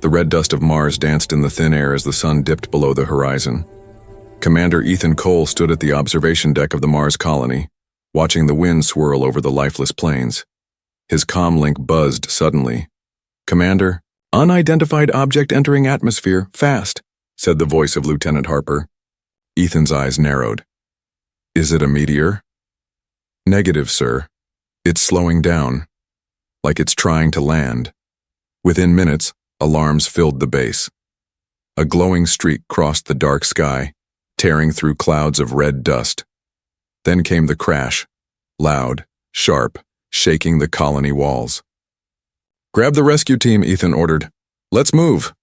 The red dust of Mars danced in the thin air as the sun dipped below the horizon. Commander Ethan Cole stood at the observation deck of the Mars colony, watching the wind swirl over the lifeless plains. His comlink buzzed suddenly. "Commander, unidentified object entering atmosphere, fast," said the voice of Lieutenant Harper. Ethan's eyes narrowed. "Is it a meteor?" "Negative, sir. It's slowing down, like it's trying to land." Within minutes, alarms filled the base. A glowing streak crossed the dark sky, tearing through clouds of red dust. Then came the crash, loud, sharp, shaking the colony walls. "Grab the rescue team," Ethan ordered. "Let's move."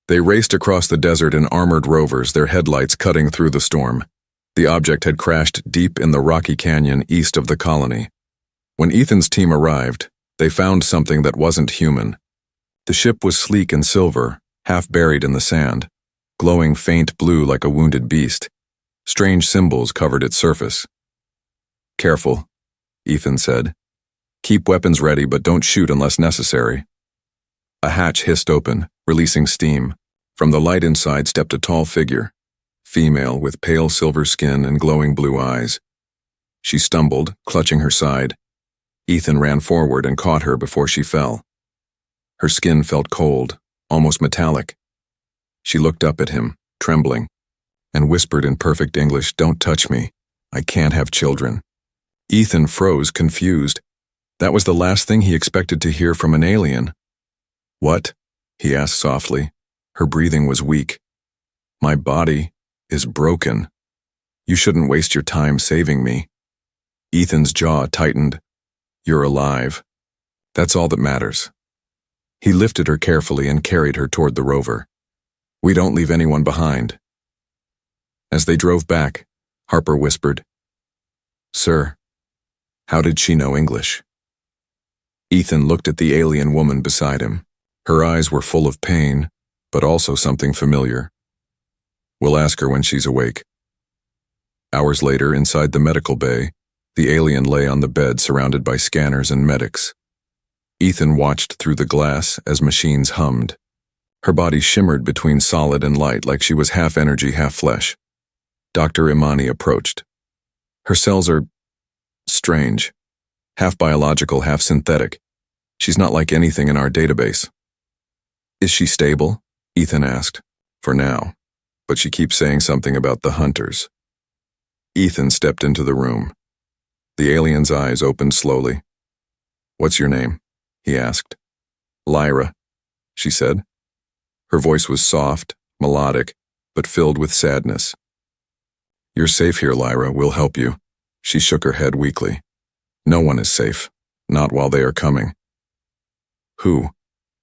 They raced across the desert in armored rovers, their headlights cutting through the storm. The object had crashed deep in the rocky canyon east of the colony. When Ethan's team arrived, they found something that wasn't human. The ship was sleek and silver, half buried in the sand, glowing faint blue like a wounded beast. Strange symbols covered its surface. "Careful," Ethan said. "Keep weapons ready, but don't shoot unless necessary." A hatch hissed open, releasing steam. From the light inside stepped a tall figure, female with pale silver skin and glowing blue eyes. She stumbled, clutching her side. Ethan ran forward and caught her before she fell. Her skin felt cold, almost metallic. She looked up at him, trembling, and whispered in perfect English, "Don't touch me. I can't have children." Ethan froze, confused. That was the last thing he expected to hear from an alien. "What?" he asked softly. Her breathing was weak. "My body is broken. You shouldn't waste your time saving me." Ethan's jaw tightened. "You're alive. That's all that matters." He lifted her carefully and carried her toward the rover. "We don't leave anyone behind." As they drove back, Harper whispered, "Sir, how did she know English?" Ethan looked at the alien woman beside him. Her eyes were full of pain, but also something familiar. "We'll ask her when she's awake." Hours later, inside the medical bay, the alien lay on the bed surrounded by scanners and medics. Ethan watched through the glass as machines hummed. Her body shimmered between solid and light like she was half energy, half flesh. Dr. Imani approached. "Her cells are strange, half biological, half synthetic. She's not like anything in our database." "Is she stable?" Ethan asked. "For now, but she keeps saying something about the hunters." Ethan stepped into the room. The alien's eyes opened slowly. "What's your name?" he asked. "Lyra," she said. Her voice was soft, melodic, but filled with sadness. "You're safe here, Lyra. We'll help you." She shook her head weakly. "No one is safe, not while they are coming." "Who?"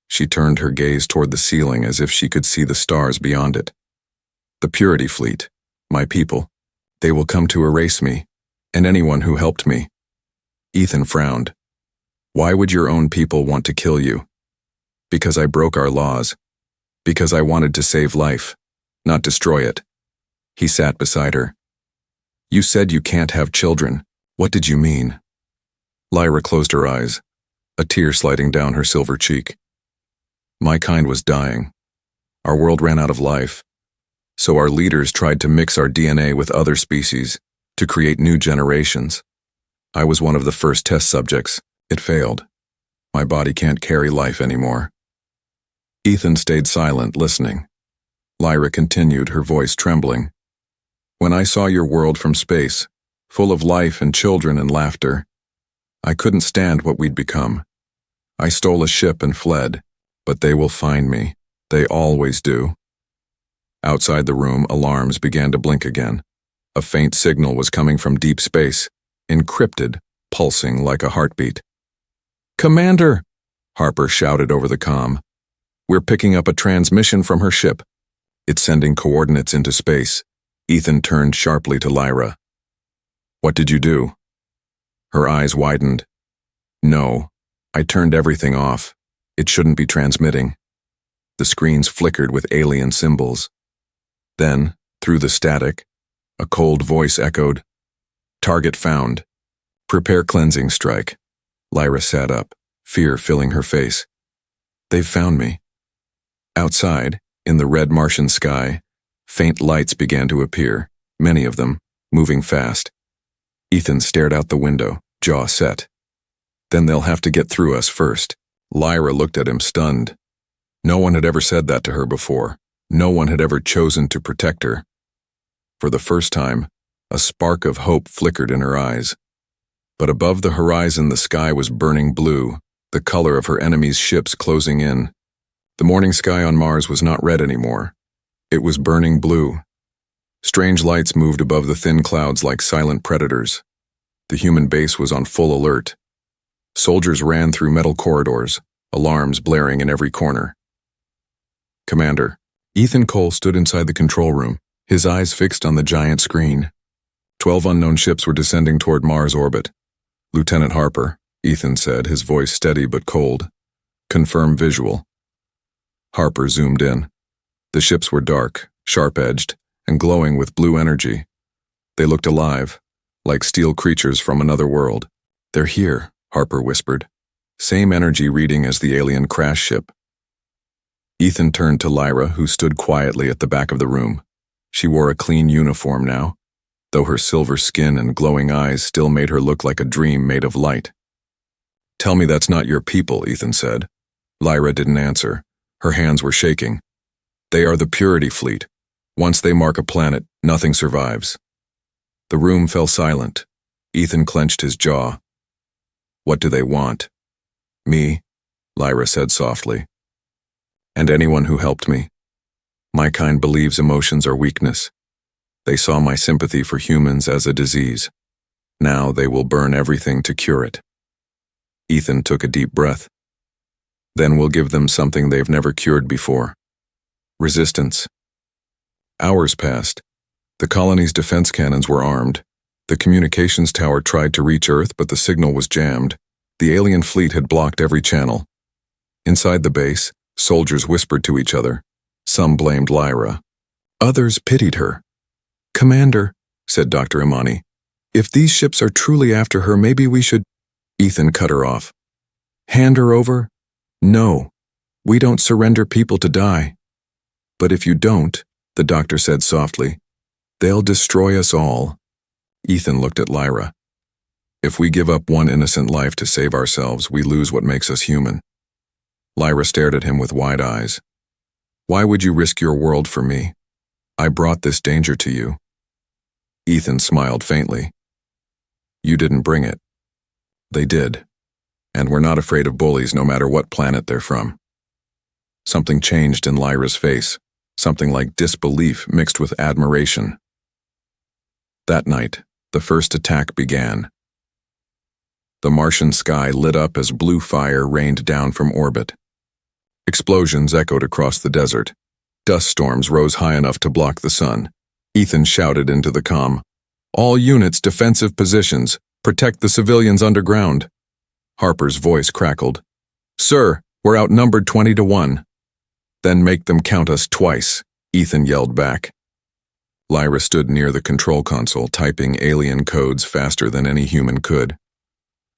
She turned her gaze toward the ceiling as if she could see the stars beyond it. "The Purity Fleet, my people. They will come to erase me, and anyone who helped me." Ethan frowned. "Why would your own people want to kill you?" "Because I broke our laws. Because I wanted to save life, not destroy it." He sat beside her. "You said you can't have children. What did you mean?" Lyra closed her eyes, a tear sliding down her silver cheek. "My kind was dying. Our world ran out of life. So our leaders tried to mix our DNA with other species to create new generations. I was one of the first test subjects. It failed. My body can't carry life anymore." Ethan stayed silent, listening. Lyra continued, her voice trembling. "When I saw your world from space, full of life and children and laughter, I couldn't stand what we'd become. I stole a ship and fled, but they will find me. They always do." Outside the room, alarms began to blink again. A faint signal was coming from deep space, encrypted, pulsing like a heartbeat. "Commander!" Harper shouted over the comm. "We're picking up a transmission from her ship. It's sending coordinates into space." Ethan turned sharply to Lyra. "What did you do?" Her eyes widened. "No, I turned everything off. It shouldn't be transmitting." The screens flickered with alien symbols. Then, through the static, a cold voice echoed, "Target found. Prepare cleansing strike." Lyra sat up, fear filling her face. "They've found me." Outside, in the red Martian sky, faint lights began to appear, many of them, moving fast. Ethan stared out the window, jaw set. Then they'll have to get through us first. Lyra looked at him stunned. No one had ever said that to her before. No one had ever chosen to protect her. For the first time, a spark of hope flickered in her eyes. But above the horizon, the sky was burning blue, the color of her enemy's ships closing in. The morning sky on Mars was not red anymore. It was burning blue. Strange lights moved above the thin clouds like silent predators. The human base was on full alert. Soldiers ran through metal corridors, alarms blaring in every corner. Commander, Ethan Cole stood inside the control room, his eyes fixed on the giant screen. 12 unknown ships were descending toward Mars orbit. Lieutenant Harper, Ethan said, his voice steady but cold. Confirm visual. Harper zoomed in. The ships were dark, sharp-edged, and glowing with blue energy. They looked alive, like steel creatures from another world. They're here, Harper whispered. Same energy reading as the alien crash ship. Ethan turned to Lyra, who stood quietly at the back of the room. She wore a clean uniform now, though her silver skin and glowing eyes still made her look like a dream made of light. Tell me that's not your people, Ethan said. Lyra didn't answer. Her hands were shaking. They are the Purity Fleet. Once they mark a planet, nothing survives. The room fell silent. Ethan clenched his jaw. What do they want? Me, Lyra said softly. And anyone who helped me. My kind believes emotions are weakness. They saw my sympathy for humans as a disease. Now they will burn everything to cure it. Ethan took a deep breath. Then we'll give them something they've never cured before. Resistance. Hours passed. The colony's defense cannons were armed. The communications tower tried to reach Earth, but the signal was jammed. The alien fleet had blocked every channel. Inside the base, soldiers whispered to each other. Some blamed Lyra. Others pitied her. Commander, said Dr. Imani, if these ships are truly after her, maybe we should… Ethan cut her off. Hand her over? No, we don't surrender people to die. But if you don't, the doctor said softly, they'll destroy us all. Ethan looked at Lyra. If we give up one innocent life to save ourselves, we lose what makes us human. Lyra stared at him with wide eyes. Why would you risk your world for me? I brought this danger to you. Ethan smiled faintly. You didn't bring it. They did. And we're not afraid of bullies no matter what planet they're from. Something changed in Lyra's face, something like disbelief mixed with admiration. That night, the first attack began. The Martian sky lit up as blue fire rained down from orbit. Explosions echoed across the desert. Dust storms rose high enough to block the sun. Ethan shouted into the comm, all units, defensive positions, protect the civilians underground. Harper's voice crackled. Sir, we're outnumbered 20-1. Then make them count us twice, Ethan yelled back. Lyra stood near the control console, typing alien codes faster than any human could.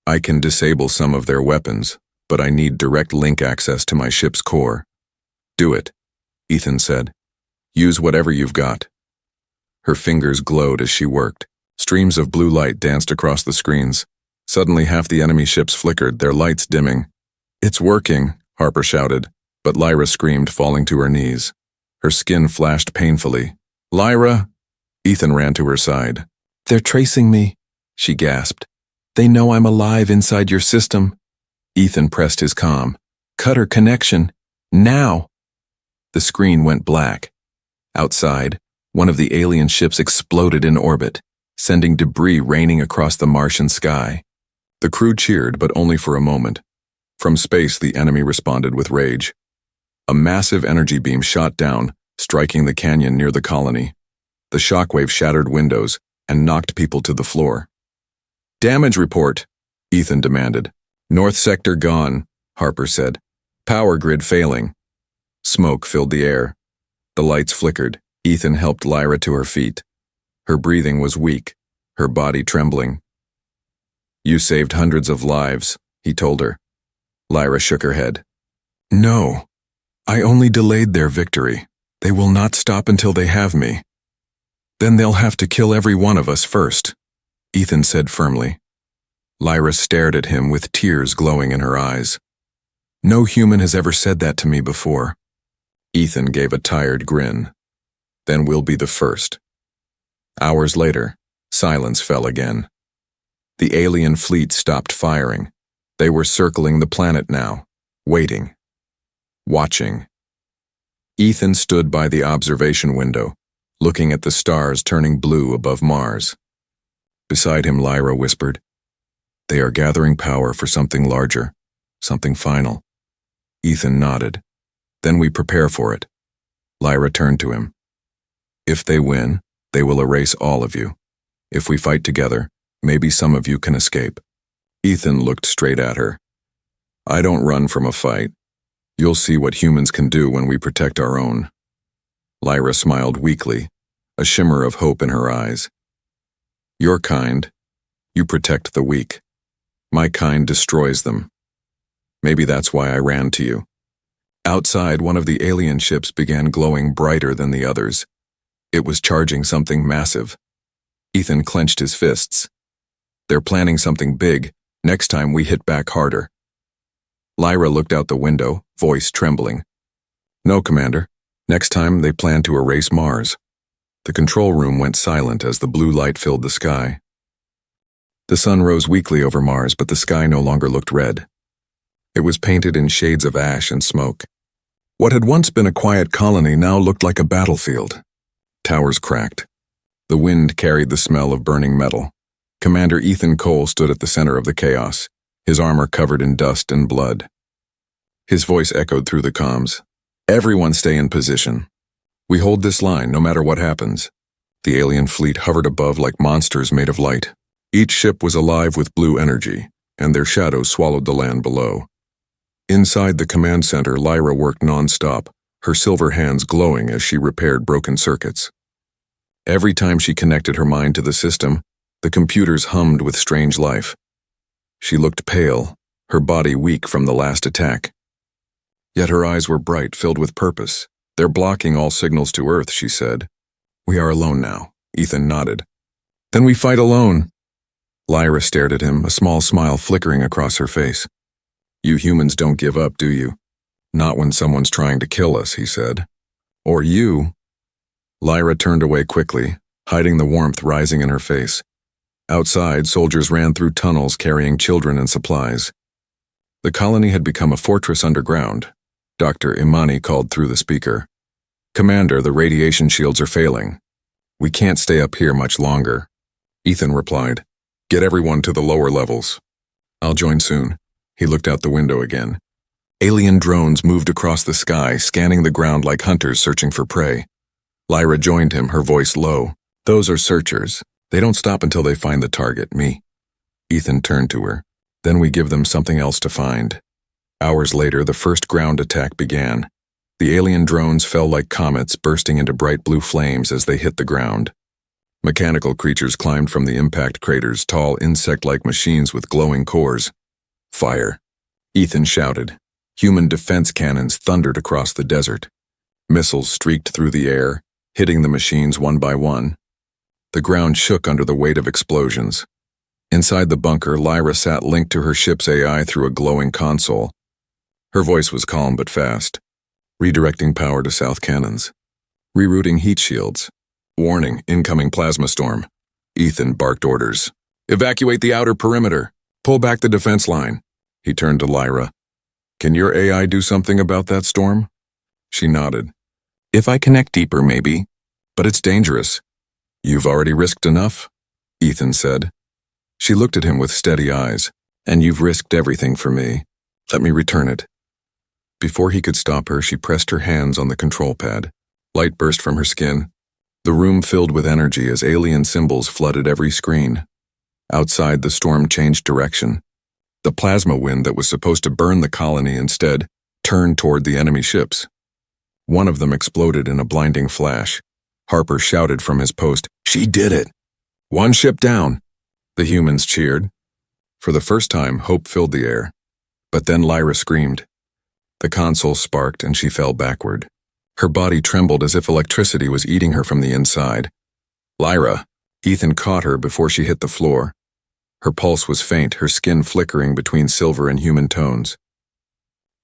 I can disable some of their weapons, but I need direct link access to my ship's core. Do it, Ethan said. Use whatever you've got. Her fingers glowed as she worked. Streams of blue light danced across the screens. Suddenly half the enemy ships flickered, their lights dimming. It's working, Harper shouted, but Lyra screamed, falling to her knees. Her skin flashed painfully. Lyra! Ethan ran to her side. They're tracing me, she gasped. They know I'm alive inside your system. Ethan pressed his comm. Cut her connection. Now! The screen went black. Outside, one of the alien ships exploded in orbit, sending debris raining across the Martian sky. The crew cheered, but only for a moment. From space, the enemy responded with rage. A massive energy beam shot down, striking the canyon near the colony. The shockwave shattered windows and knocked people to the floor. Damage report, Ethan demanded. North sector gone, Harper said. Power grid failing. Smoke filled the air. The lights flickered. Ethan helped Lyra to her feet. Her breathing was weak, her body trembling. You saved hundreds of lives, he told her. Lyra shook her head. No. I only delayed their victory. They will not stop until they have me. Then they'll have to kill every one of us first, Ethan said firmly. Lyra stared at him with tears glowing in her eyes. No human has ever said that to me before. Ethan gave a tired grin. Then we'll be the first. Hours later, silence fell again. The alien fleet stopped firing. They were circling the planet now, waiting, watching. Ethan stood by the observation window, looking at the stars turning blue above Mars. Beside him, Lyra whispered, "They are gathering power for something larger, something final." Ethan nodded. "Then we prepare for it." Lyra turned to him. "If they win, they will erase all of you. If we fight together, maybe some of you can escape." Ethan looked straight at her. "I don't run from a fight. You'll see what humans can do when we protect our own." Lyra smiled weakly, a shimmer of hope in her eyes. "Your kind, you protect the weak. My kind destroys them. Maybe that's why I ran to you." Outside, one of the alien ships began glowing brighter than the others. It was charging something massive. Ethan clenched his fists. "They're planning something big. Next time we hit back harder." Lyra looked out the window, voice trembling. "No, Commander. Next time they plan to erase Mars." The control room went silent as the blue light filled the sky. The sun rose weakly over Mars, but the sky no longer looked red. It was painted in shades of ash and smoke. What had once been a quiet colony now looked like a battlefield. Towers cracked. The wind carried the smell of burning metal. Commander Ethan Cole stood at the center of the chaos, his armor covered in dust and blood. His voice echoed through the comms. "Everyone stay in position. We hold this line no matter what happens." The alien fleet hovered above like monsters made of light. Each ship was alive with blue energy, and their shadows swallowed the land below. Inside the command center, Lyra worked non-stop, her silver hands glowing as she repaired broken circuits. Every time she connected her mind to the system, the computers hummed with strange life. She looked pale, her body weak from the last attack. Yet her eyes were bright, filled with purpose. "They're blocking all signals to Earth," she said. "We are alone now," Ethan nodded. "Then we fight alone." Lyra stared at him, a small smile flickering across her face. "You humans don't give up, do you?" "Not when someone's trying to kill us," he said. "Or you." Lyra turned away quickly, hiding the warmth rising in her face. Outside, soldiers ran through tunnels carrying children and supplies. The colony had become a fortress underground. Dr. Imani called through the speaker. "Commander, the radiation shields are failing. We can't stay up here much longer." Ethan replied, "Get everyone to the lower levels." "I'll join soon." He looked out the window again. Alien drones moved across the sky, scanning the ground like hunters searching for prey. Lyra joined him, her voice low. "Those are searchers. They don't stop until they find the target, me." Ethan turned to her. "Then we give them something else to find." Hours later, the first ground attack began. The alien drones fell like comets, bursting into bright blue flames as they hit the ground. Mechanical creatures climbed from the impact craters, tall insect-like machines with glowing cores. "Fire!" Ethan shouted. Human defense cannons thundered across the desert. Missiles streaked through the air, hitting the machines one by one. The ground shook under the weight of explosions. Inside the bunker, Lyra sat linked to her ship's AI through a glowing console. Her voice was calm but fast. "Redirecting power to south cannons. Rerouting heat shields. Warning, incoming plasma storm." Ethan barked orders. "Evacuate the outer perimeter. Pull back the defense line." He turned to Lyra. "Can your AI do something about that storm?" She nodded. "If I connect deeper, maybe. But it's dangerous." "You've already risked enough," Ethan said. She looked at him with steady eyes. "And you've risked everything for me. Let me return it." Before he could stop her, she pressed her hands on the control pad. Light burst from her skin. The room filled with energy as alien symbols flooded every screen. Outside, the storm changed direction. The plasma wind that was supposed to burn the colony instead turned toward the enemy ships. One of them exploded in a blinding flash. Harper shouted from his post, "She did it! One ship down!" The humans cheered. For the first time, hope filled the air. But then Lyra screamed, The console sparked and she fell backward. Her body trembled as if electricity was eating her from the inside. Lyra! Ethan caught her before she hit the floor. Her pulse was faint, her skin flickering between silver and human tones.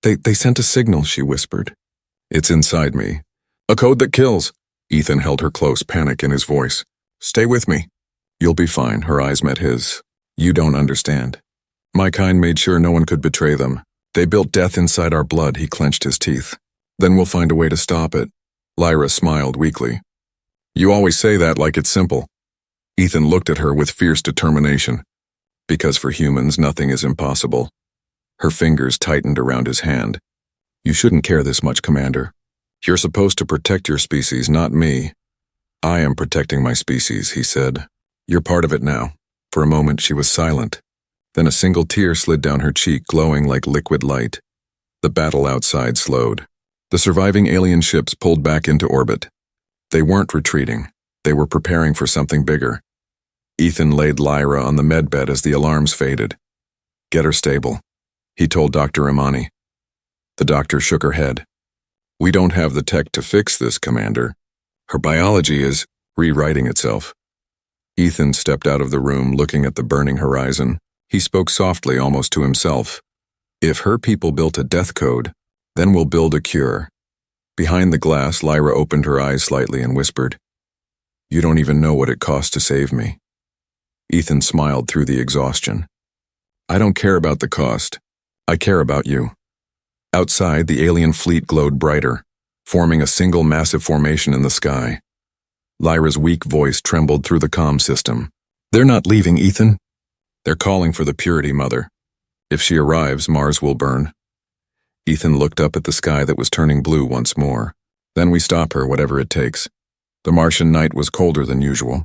They sent a signal, she whispered. It's inside me. A code that kills. Ethan held her close, panic in his voice. Stay with me. You'll be fine, her eyes met his. You don't understand. My kind made sure no one could betray them. They built death inside our blood, he clenched his teeth. Then we'll find a way to stop it. Lyra smiled weakly. You always say that like it's simple. Ethan looked at her with fierce determination. Because for humans, nothing is impossible. Her fingers tightened around his hand. You shouldn't care this much, Commander. You're supposed to protect your species, not me. I am protecting my species, he said. You're part of it now. For a moment, she was silent. Then a single tear slid down her cheek, glowing like liquid light. The battle outside slowed. The surviving alien ships pulled back into orbit. They weren't retreating. They were preparing for something bigger. Ethan laid Lyra on the medbed as the alarms faded. Get her stable, he told Dr. Imani. The doctor shook her head. We don't have the tech to fix this, Commander. Her biology is rewriting itself. Ethan stepped out of the room, looking at the burning horizon. He spoke softly, almost to himself. If her people built a death code, then we'll build a cure. Behind the glass, Lyra opened her eyes slightly and whispered, You don't even know what it cost to save me. Ethan smiled through the exhaustion. I don't care about the cost. I care about you. Outside, the alien fleet glowed brighter, forming a single massive formation in the sky. Lyra's weak voice trembled through the comm system. They're not leaving, Ethan. They're calling for the Purity Mother. If she arrives, Mars will burn. Ethan looked up at the sky that was turning blue once more. Then we stop her, whatever it takes. The Martian night was colder than usual.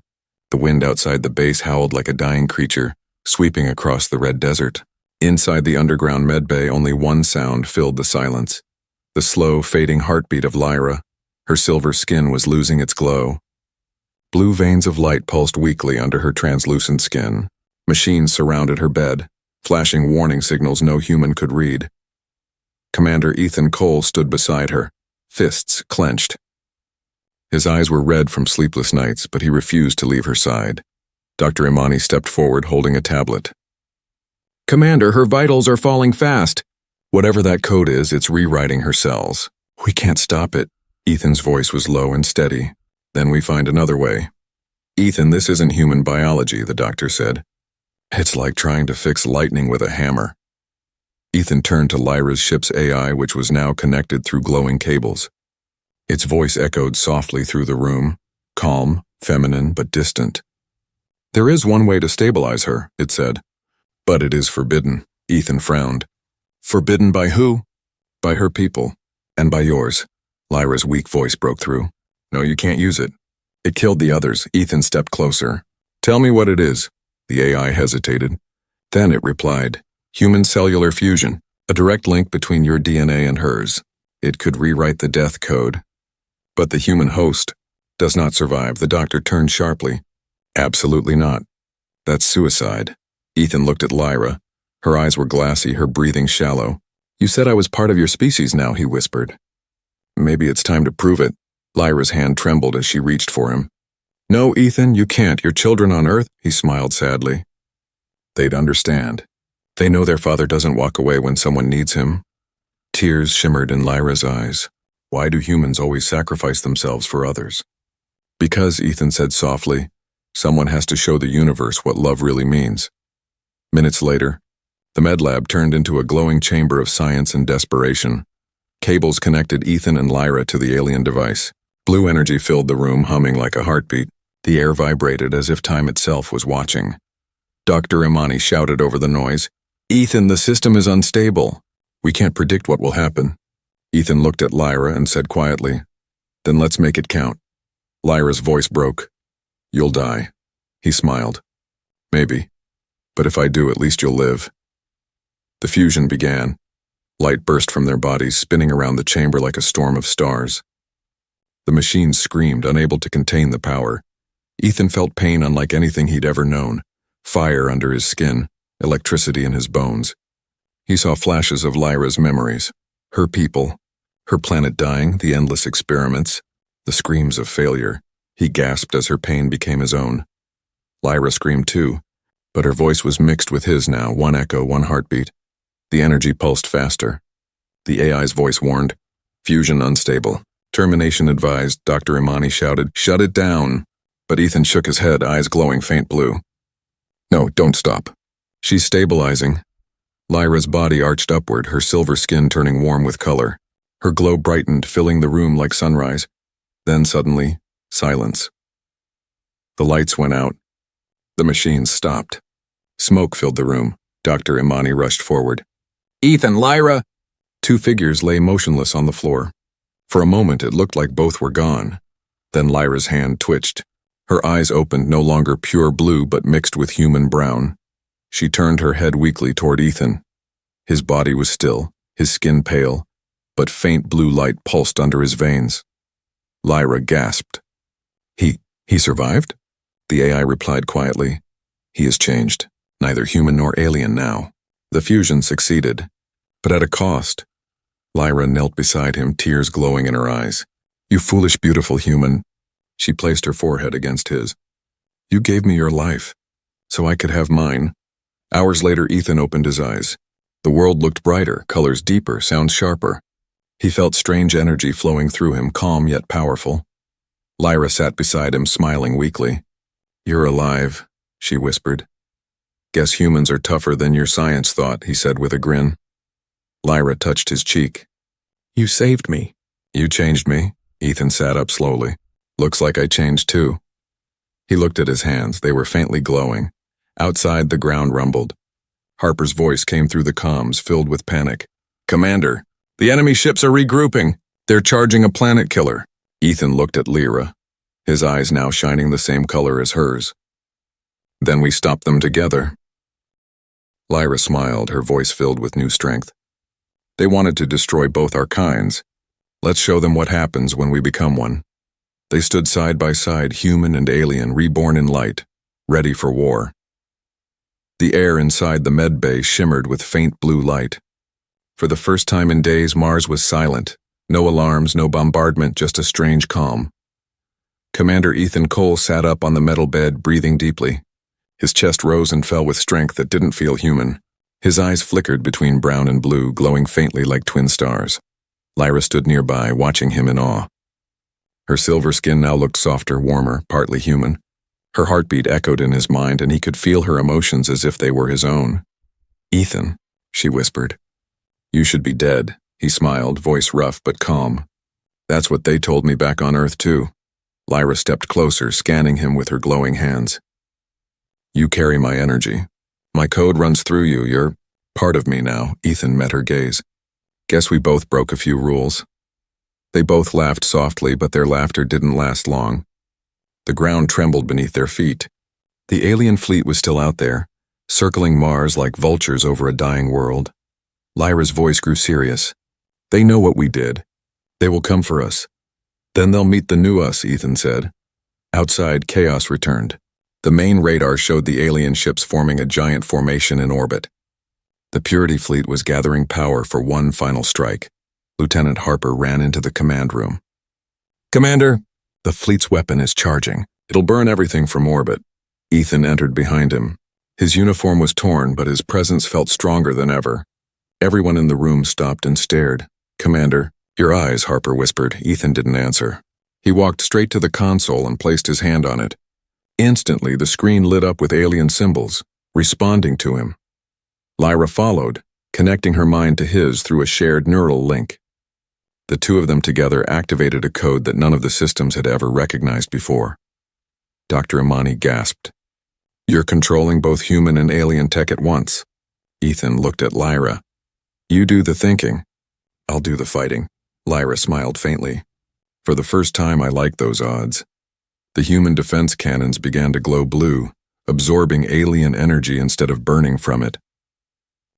The wind outside the base howled like a dying creature, sweeping across the red desert. Inside the underground medbay, only one sound filled the silence. The slow, fading heartbeat of Lyra. Her silver skin was losing its glow. Blue veins of light pulsed weakly under her translucent skin. Machines surrounded her bed, flashing warning signals no human could read. Commander Ethan Cole stood beside her, fists clenched. His eyes were red from sleepless nights, but he refused to leave her side. Dr. Imani stepped forward, holding a tablet. Commander, her vitals are falling fast. Whatever that code is, it's rewriting her cells. We can't stop it. Ethan's voice was low and steady. Then we find another way. Ethan, this isn't human biology, the doctor said. It's like trying to fix lightning with a hammer. Ethan turned to Lyra's ship's AI, which was now connected through glowing cables. Its voice echoed softly through the room, calm, feminine, but distant. There is one way to stabilize her, it said. But it is forbidden. Ethan frowned. Forbidden by who? By her people. And by yours. Lyra's weak voice broke through. No, you can't use it. It killed the others. Ethan stepped closer. Tell me what it is. The AI hesitated. Then it replied. Human cellular fusion. A direct link between your DNA and hers. It could rewrite the death code. But the human host does not survive. The doctor turned sharply. Absolutely not. That's suicide. Ethan looked at Lyra. Her eyes were glassy, her breathing shallow. You said I was part of your species now, he whispered. Maybe it's time to prove it. Lyra's hand trembled as she reached for him. No, Ethan, you can't. Your children on Earth, he smiled sadly. They'd understand. They know their father doesn't walk away when someone needs him. Tears shimmered in Lyra's eyes. Why do humans always sacrifice themselves for others? Because, Ethan said softly, someone has to show the universe what love really means. Minutes later, the med lab turned into a glowing chamber of science and desperation. Cables connected Ethan and Lyra to the alien device. Blue energy filled the room, humming like a heartbeat. The air vibrated as if time itself was watching. Dr. Imani shouted over the noise, Ethan, the system is unstable. We can't predict what will happen. Ethan looked at Lyra and said quietly, Then let's make it count. Lyra's voice broke. You'll die. He smiled. Maybe. But if I do, at least you'll live. The fusion began. Light burst from their bodies, spinning around the chamber like a storm of stars. The machines screamed, unable to contain the power. Ethan felt pain unlike anything he'd ever known. Fire under his skin, electricity in his bones. He saw flashes of Lyra's memories. Her people, her planet dying, the endless experiments, the screams of failure. He gasped as her pain became his own. Lyra screamed too, but her voice was mixed with his now, one echo, one heartbeat. The energy pulsed faster. The AI's voice warned, "Fusion unstable. Termination advised," Dr. Imani shouted. "Shut it down." But Ethan shook his head, eyes glowing faint blue. "No, don't stop. She's stabilizing." Lyra's body arched upward, her silver skin turning warm with color. Her glow brightened, filling the room like sunrise. Then suddenly, silence. The lights went out. The machines stopped. Smoke filled the room. Dr. Imani rushed forward. "Ethan, Lyra!" Two figures lay motionless on the floor. For a moment it looked like both were gone. Then Lyra's hand twitched. Her eyes opened, no longer pure blue but mixed with human brown. She turned her head weakly toward Ethan. His body was still, his skin pale, but faint blue light pulsed under his veins. Lyra gasped. He survived?" The AI replied quietly. "He has changed, neither human nor alien now." The fusion succeeded, but at a cost. Lyra knelt beside him, tears glowing in her eyes. "You foolish, beautiful human." She placed her forehead against his. "You gave me your life, so I could have mine." Hours later, Ethan opened his eyes. The world looked brighter, colors deeper, sounds sharper. He felt strange energy flowing through him, calm yet powerful. Lyra sat beside him, smiling weakly. "You're alive," she whispered. "Guess humans are tougher than your science thought," he said with a grin. Lyra touched his cheek. "You saved me." "You changed me." Ethan sat up slowly. "Looks like I changed too." He looked at his hands. They were faintly glowing. Outside, the ground rumbled. Harper's voice came through the comms, filled with panic. "Commander, the enemy ships are regrouping. They're charging a planet killer." Ethan looked at Lyra, his eyes now shining the same color as hers. "Then we stop them together." Lyra smiled, her voice filled with new strength. "They wanted to destroy both our kinds. Let's show them what happens when we become one." They stood side by side, human and alien, reborn in light, ready for war. The air inside the med bay shimmered with faint blue light. For the first time in days, Mars was silent. No alarms, no bombardment, just a strange calm. Commander Ethan Cole sat up on the metal bed, breathing deeply. His chest rose and fell with strength that didn't feel human. His eyes flickered between brown and blue, glowing faintly like twin stars. Lyra stood nearby, watching him in awe. Her silver skin now looked softer, warmer, partly human. Her heartbeat echoed in his mind, and he could feel her emotions as if they were his own. "Ethan," she whispered. "You should be dead." He smiled, voice rough but calm. "That's what they told me back on Earth too." Lyra stepped closer, scanning him with her glowing hands. "You carry my energy. My code runs through you. You're part of me now." Ethan met her gaze. "Guess we both broke a few rules." They both laughed softly, but their laughter didn't last long. The ground trembled beneath their feet. The alien fleet was still out there, circling Mars like vultures over a dying world. Lyra's voice grew serious. "They know what we did. They will come for us. Then they'll meet the new us," Ethan said. Outside, chaos returned. The main radar showed the alien ships forming a giant formation in orbit. The Purity fleet was gathering power for one final strike. Lieutenant Harper ran into the command room. "Commander, the fleet's weapon is charging. It'll burn everything from orbit." Ethan entered behind him. His uniform was torn, but his presence felt stronger than ever. Everyone in the room stopped and stared. "Commander, your eyes," Harper whispered. Ethan didn't answer. He walked straight to the console and placed his hand on it. Instantly, the screen lit up with alien symbols, responding to him. Lyra followed, connecting her mind to his through a shared neural link. The two of them together activated a code that none of the systems had ever recognized before. Dr. Imani gasped. "You're controlling both human and alien tech at once." Ethan looked at Lyra. "You do the thinking. I'll do the fighting." Lyra smiled faintly. "For the first time, I like those odds." The human defense cannons began to glow blue, absorbing alien energy instead of burning from it.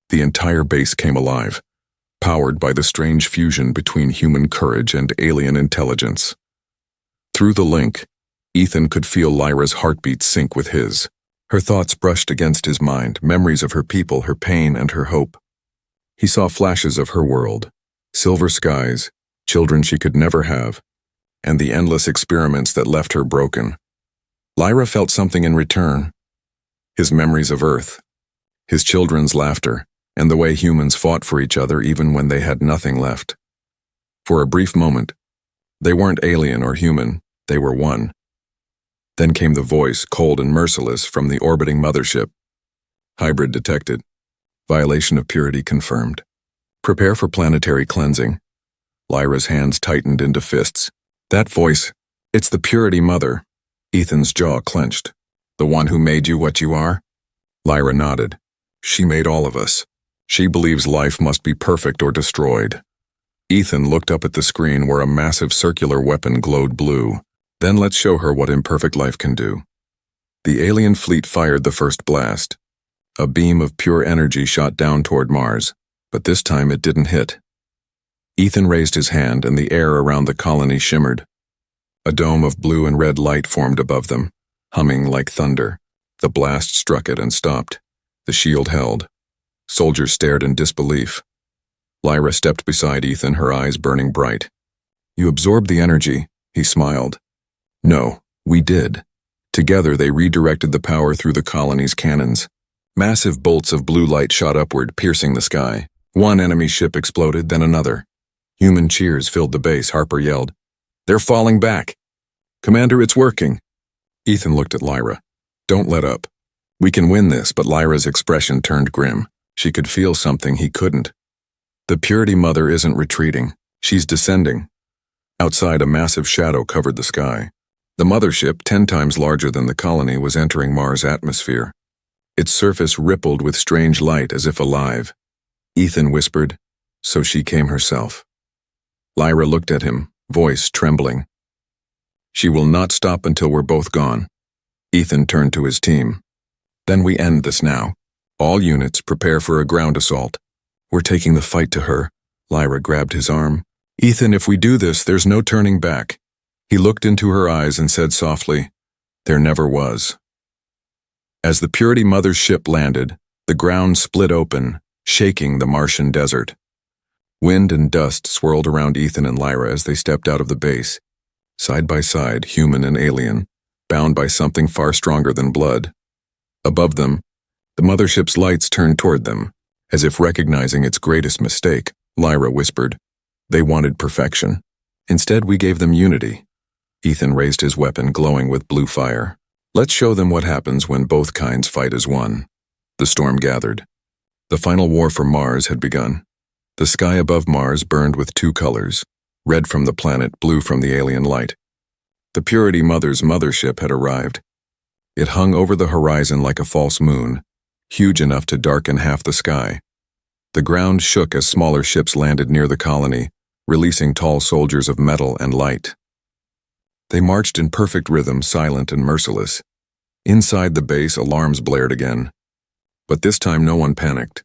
The entire base came alive, powered by the strange fusion between human courage and alien intelligence. Through the link, Ethan could feel Lyra's heartbeat sync with his. Her thoughts brushed against his mind, memories of her people, her pain, and her hope. He saw flashes of her world, Silver skies, children she could never have, and the endless experiments that left her broken. Lyra felt something in return. His memories of Earth, his children's laughter, and the way humans fought for each other even when they had nothing left. For a brief moment, they weren't alien or human, they were one. Then came the voice, cold and merciless, from the orbiting mothership. Hybrid detected. Violation of purity confirmed. Prepare for planetary cleansing. Lyra's hands tightened into fists. That voice, it's the Purity Mother. Ethan's jaw clenched. The one who made you what you are? Lyra nodded. She made all of us. She believes life must be perfect or destroyed. Ethan looked up at the screen where a massive circular weapon glowed blue. Then let's show her what imperfect life can do. The alien fleet fired the first blast. A beam of pure energy shot down toward Mars, but this time it didn't hit. Ethan raised his hand and the air around the colony shimmered. A dome of blue and red light formed above them, humming like thunder. The blast struck it and stopped. The shield held. Soldiers stared in disbelief. Lyra stepped beside Ethan, her eyes burning bright. You absorbed the energy, he smiled. No, we did. Together they redirected the power through the colony's cannons. Massive bolts of blue light shot upward, piercing the sky. One enemy ship exploded, then another. Human cheers filled the base. Harper yelled, "They're falling back." "Commander, it's working." Ethan looked at Lyra. "Don't let up. We can win this," but Lyra's expression turned grim. She could feel something he couldn't. The Purity Mother isn't retreating. She's descending. Outside, a massive shadow covered the sky. The mothership, 10 times larger than the colony, was entering Mars' atmosphere. Its surface rippled with strange light as if alive. Ethan whispered, "So she came herself." Lyra looked at him, voice trembling. "She will not stop until we're both gone." Ethan turned to his team. "Then we end this now. All units prepare for a ground assault. We're taking the fight to her." Lyra grabbed his arm. "Ethan, if we do this, there's no turning back." He looked into her eyes and said softly, "There never was." As the Purity Mother's ship landed, the ground split open, shaking the Martian desert. Wind and dust swirled around Ethan and Lyra as they stepped out of the base, side by side, human and alien, bound by something far stronger than blood. Above them, the mothership's lights turned toward them, as if recognizing its greatest mistake. Lyra whispered, "They wanted perfection. Instead, we gave them unity." Ethan raised his weapon, glowing with blue fire. "Let's show them what happens when both kinds fight as one." The storm gathered. The final war for Mars had begun. The sky above Mars burned with 2 colors, red from the planet, blue from the alien light. The Purity Mother's mothership had arrived. It hung over the horizon like a false moon, huge enough to darken half the sky. The ground shook as smaller ships landed near the colony, releasing tall soldiers of metal and light. They marched in perfect rhythm, silent and merciless. Inside the base, alarms blared again. But this time no one panicked.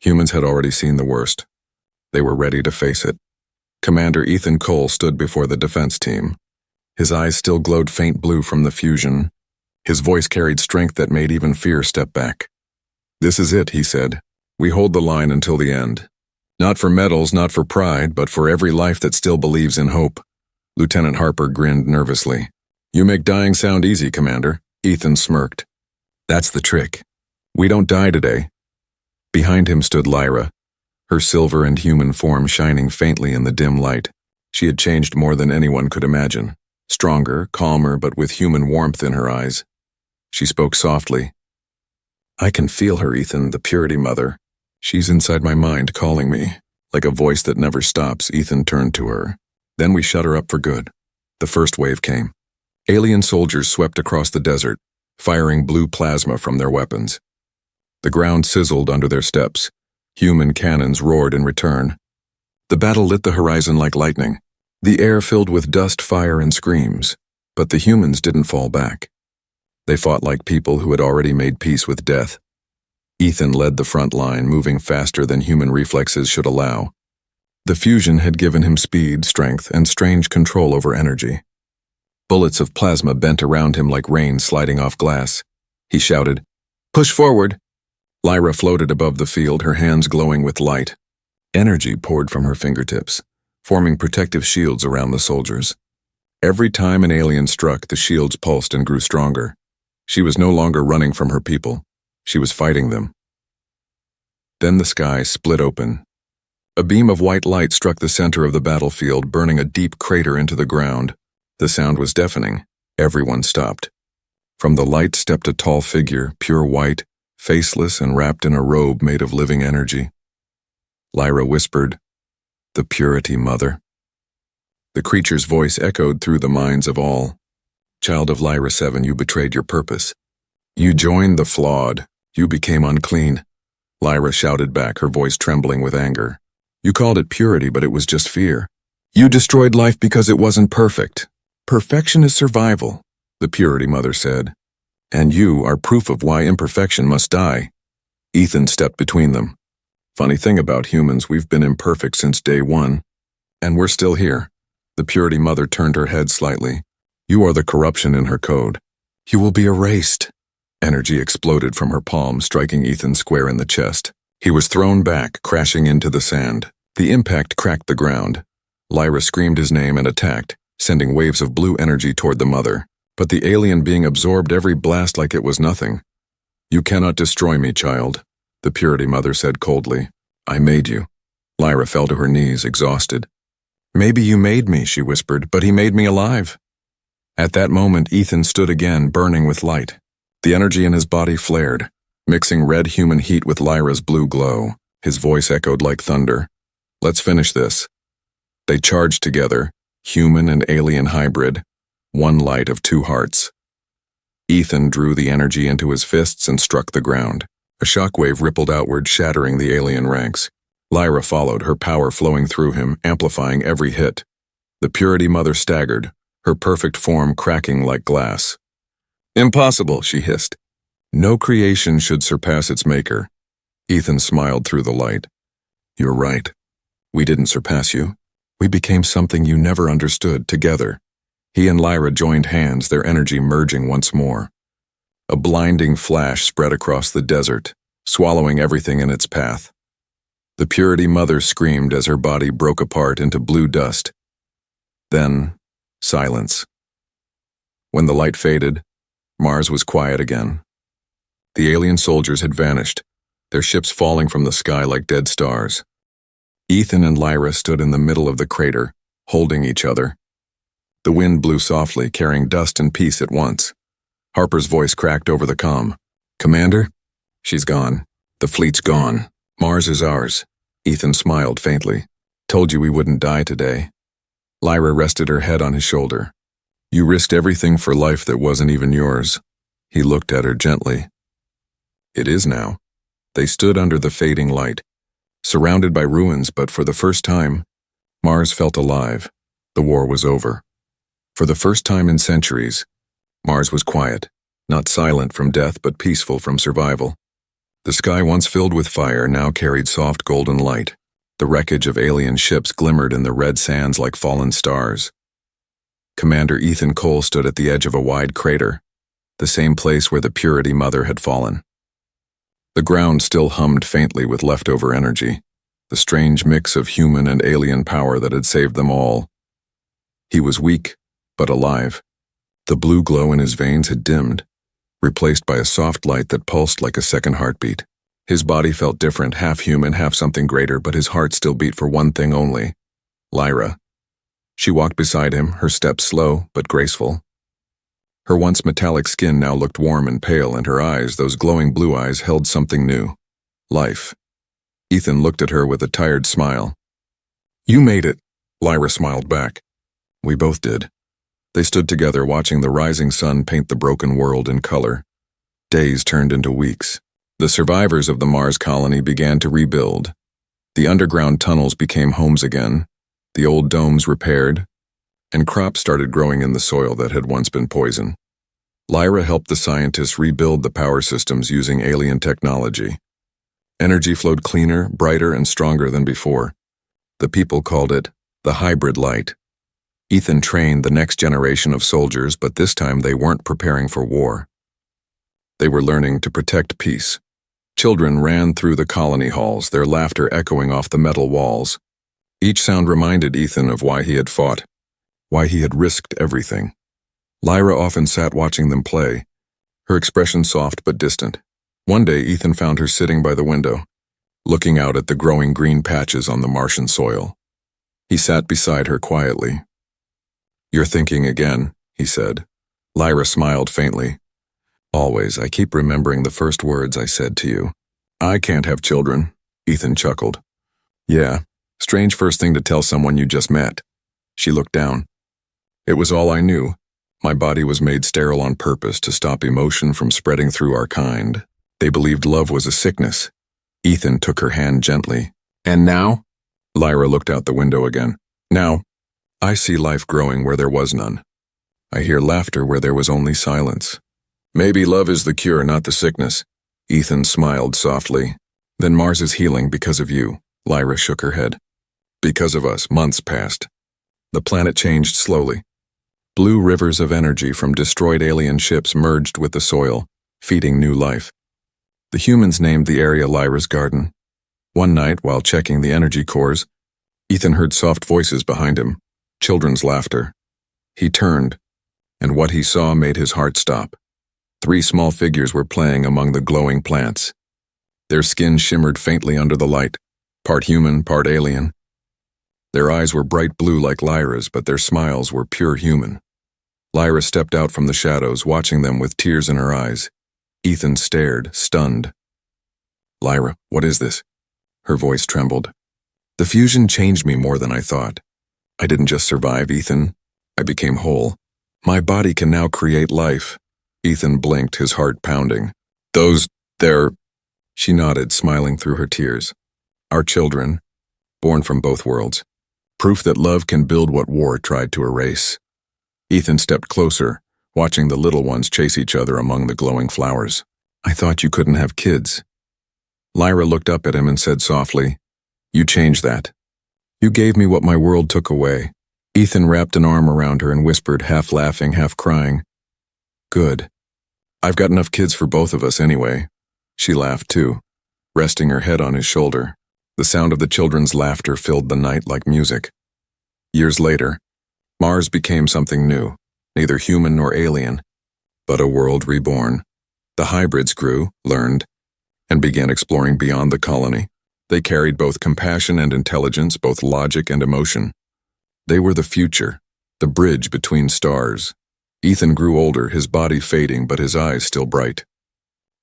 Humans had already seen the worst. They were ready to face it. Commander Ethan Cole stood before the defense team. His eyes still glowed faint blue from the fusion. His voice carried strength that made even fear step back. "This is it," he said. "We hold the line until the end. Not for medals, not for pride, but for every life that still believes in hope." Lieutenant Harper grinned nervously. "You make dying sound easy, Commander." Ethan smirked. "That's the trick. We don't die today." Behind him stood Lyra, her silver and human form shining faintly in the dim light. She had changed more than anyone could imagine. Stronger, calmer, but with human warmth in her eyes. She spoke softly. "I can feel her, Ethan, the Purity Mother. She's inside my mind calling me." Like a voice that never stops, Ethan turned to her. "Then we shut her up for good." The first wave came. Alien soldiers swept across the desert, firing blue plasma from their weapons. The ground sizzled under their steps. Human cannons roared in return. The battle lit the horizon like lightning. The air filled with dust, fire, and screams. But the humans didn't fall back. They fought like people who had already made peace with death. Ethan led the front line, moving faster than human reflexes should allow. The fusion had given him speed, strength, and strange control over energy. Bullets of plasma bent around him like rain sliding off glass. He shouted, "Push forward!" Lyra floated above the field, her hands glowing with light. Energy poured from her fingertips, forming protective shields around the soldiers. Every time an alien struck, the shields pulsed and grew stronger. She was no longer running from her people. She was fighting them. Then the sky split open. A beam of white light struck the center of the battlefield, burning a deep crater into the ground. The sound was deafening. Everyone stopped. From the light stepped a tall figure, pure white, faceless and wrapped in a robe made of living energy. Lyra whispered, "The Purity Mother." The creature's voice echoed through the minds of all. "Child of Lyra 7, you betrayed your purpose. You joined the flawed. You became unclean." Lyra shouted back, her voice trembling with anger. "You called it purity, but it was just fear. You destroyed life because it wasn't perfect. Perfection is survival," the Purity Mother said. "And you are proof of why imperfection must die." Ethan stepped between them. "Funny thing about humans, we've been imperfect since day one. And we're still here." The Purity Mother turned her head slightly. "You are the corruption in her code. You will be erased." Energy exploded from her palm, striking Ethan square in the chest. He was thrown back, crashing into the sand. The impact cracked the ground. Lyra screamed his name and attacked, sending waves of blue energy toward the mother. But the alien being absorbed every blast like it was nothing. "You cannot destroy me, child," the Purity Mother said coldly. "I made you." Lyra fell to her knees, exhausted. "Maybe you made me," she whispered, "but he made me alive." At that moment, Ethan stood again, burning with light. The energy in his body flared, mixing red human heat with Lyra's blue glow. His voice echoed like thunder. "Let's finish this." They charged together, human and alien hybrid, one light of two hearts. Ethan drew the energy into his fists and struck the ground. A shockwave rippled outward, shattering the alien ranks. Lyra followed, her power flowing through him, amplifying every hit. The Purity Mother staggered, her perfect form cracking like glass. "Impossible," she hissed. "No creation should surpass its maker." Ethan smiled through the light. "You're right. We didn't surpass you. We became something you never understood, together." He and Lyra joined hands, their energy merging once more. A blinding flash spread across the desert, swallowing everything in its path. The Purity Mother screamed as her body broke apart into blue dust. Then, silence. When the light faded, Mars was quiet again. The alien soldiers had vanished, their ships falling from the sky like dead stars. Ethan and Lyra stood in the middle of the crater, holding each other. The wind blew softly, carrying dust and peace at once. Harper's voice cracked over the comm. "Commander? She's gone. The fleet's gone. Mars is ours." Ethan smiled faintly. "Told you we wouldn't die today." Lyra rested her head on his shoulder. "You risked everything for life that wasn't even yours." He looked at her gently. "It is now." They stood under the fading light, surrounded by ruins, but for the first time, Mars felt alive. The war was over. For the first time in centuries, Mars was quiet, not silent from death but peaceful from survival. The sky once filled with fire now carried soft golden light. The wreckage of alien ships glimmered in the red sands like fallen stars. Commander Ethan Cole stood at the edge of a wide crater, the same place where the Purity Mother had fallen. The ground still hummed faintly with leftover energy, the strange mix of human and alien power that had saved them all. He was weak, but alive. The blue glow in his veins had dimmed, replaced by a soft light that pulsed like a second heartbeat. His body felt different, half human, half something greater, but his heart still beat for one thing only: Lyra. She walked beside him, her steps slow but graceful. Her once metallic skin now looked warm and pale, and her eyes, those glowing blue eyes, held something new: life. Ethan looked at her with a tired smile. "You made it," Lyra smiled back. "We both did." They stood together, watching the rising sun paint the broken world in color. Days turned into weeks. The survivors of the Mars colony began to rebuild. The underground tunnels became homes again, the old domes repaired, and crops started growing in the soil that had once been poison. Lyra helped the scientists rebuild the power systems using alien technology. Energy flowed cleaner, brighter, and stronger than before. The people called it the hybrid light. Ethan trained the next generation of soldiers, but this time they weren't preparing for war. They were learning to protect peace. Children ran through the colony halls, their laughter echoing off the metal walls. Each sound reminded Ethan of why he had fought, why he had risked everything. Lyra often sat watching them play, her expression soft but distant. One day, Ethan found her sitting by the window, looking out at the growing green patches on the Martian soil. He sat beside her quietly. "You're thinking again," he said. Lyra smiled faintly. "Always, I keep remembering the first words I said to you. I can't have children," Ethan chuckled. "Yeah, strange first thing to tell someone you just met." She looked down. "It was all I knew. My body was made sterile on purpose to stop emotion from spreading through our kind. They believed love was a sickness." Ethan took her hand gently. "And now?" Lyra looked out the window again. "Now, I see life growing where there was none. I hear laughter where there was only silence. Maybe love is the cure, not the sickness." Ethan smiled softly. "Then Mars is healing because of you." Lyra shook her head. "Because of us, months passed. The planet changed slowly. Blue rivers of energy from destroyed alien ships merged with the soil, feeding new life. The humans named the area Lyra's garden. One night, while checking the energy cores, Ethan heard soft voices behind him, children's laughter. He turned, and what he saw made his heart stop. 3 small figures were playing among the glowing plants. Their skin shimmered faintly under the light, part human, part alien. Their eyes were bright blue like Lyra's, but their smiles were pure human. Lyra stepped out from the shadows, watching them with tears in her eyes. Ethan stared, stunned. "Lyra, what is this?" Her voice trembled. "The fusion changed me more than I thought. I didn't just survive, Ethan. I became whole. My body can now create life." Ethan blinked, his heart pounding. They're..." She nodded, smiling through her tears. "Our children, born from both worlds. Proof that love can build what war tried to erase." Ethan stepped closer, watching the little ones chase each other among the glowing flowers. "I thought you couldn't have kids." Lyra looked up at him and said softly, "You changed that. You gave me what my world took away." Ethan wrapped an arm around her and whispered, half laughing, half crying, "Good. I've got enough kids for both of us anyway." She laughed too, resting her head on his shoulder. The sound of the children's laughter filled the night like music. Years later, Mars became something new, neither human nor alien, but a world reborn. The hybrids grew, learned, and began exploring beyond the colony. They carried both compassion and intelligence, both logic and emotion. They were the future, the bridge between stars. Ethan grew older, his body fading, but his eyes still bright.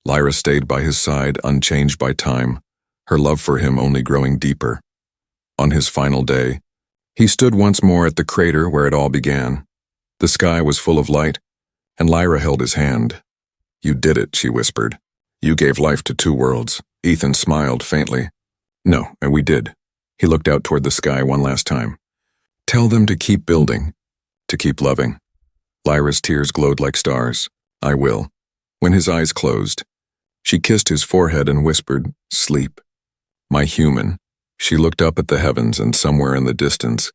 Lyra stayed by his side, unchanged by time, her love for him only growing deeper. On his final day, he stood once more at the crater where it all began. The sky was full of light, and Lyra held his hand. "You did it," she whispered. "You gave life to 2 worlds." Ethan smiled faintly. "No, and we did." He looked out toward the sky one last time. "Tell them to keep building, to keep loving." Lyra's tears glowed like stars. "I will." When his eyes closed, she kissed his forehead and whispered, "Sleep. My human." She looked up at the heavens, and somewhere in the distance,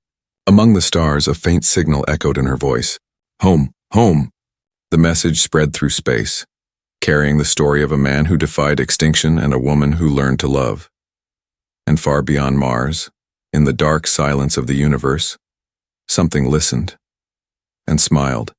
among the stars, a faint signal echoed in her voice. "Home, home." The message spread through space, carrying the story of a man who defied extinction and a woman who learned to love. And far beyond Mars, in the dark silence of the universe, something listened and smiled.